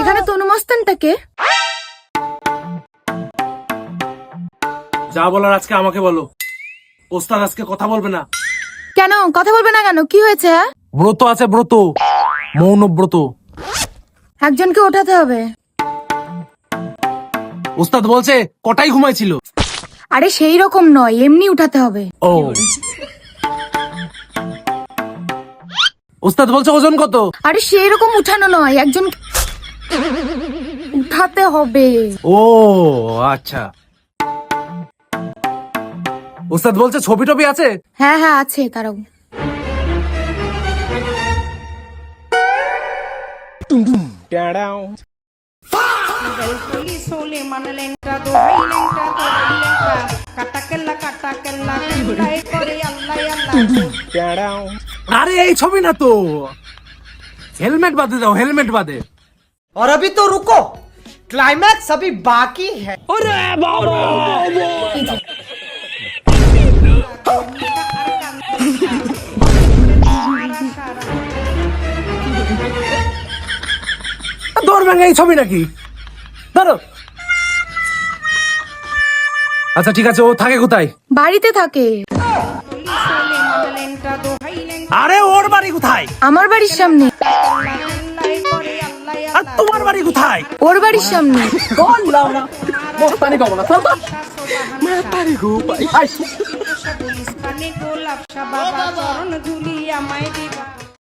এখানে তনু মস্তানটাকে যা বলার আজকে আমাকে বলো। ওস্তাদ আজকে কথা বলবে না। কেন কথা বলবে না কেন? কি হয়েছে? ব্রত আছে, ব্রত, মৌন ব্রত। একজনকে ওঠাতে হবে। ওস্তাদ বলছে কটাই ঘুমাইছিল। আরে সেই রকম নয়, এমনি উঠাতে হবে। ও ওস্তাদ বলছে ওজন কত? আরে সেই রকম উঠানো নয়, একজন উঠাতে হবে। ও আচ্ছা। ওস্তাদ বলছে ছবি টবি আছে? হ্যাঁ হ্যাঁ আছে, তারাও। আরে এই ছবি না তো, হেলমেট বাদে দাও, হেলমেট বাদে। और अभी तो रुको, क्लाइमैक्स अभी बाकी है। ধরবেন এই ছবি নাকি? ধরো। আচ্ছা ঠিক আছে, ও থাকে কোথায়? বাড়িতে থাকে। আরে ওর বাড়ি কোথায়? আমার বাড়ির সামনে। আর তোমার বাড়ি কোথায়? ওর বাড়ির সামনে। মস্তানি কব না, চল তো। মাতারি গো ভাই। গোলাপ বাবা চরণ ধুলি আমায় দিবা।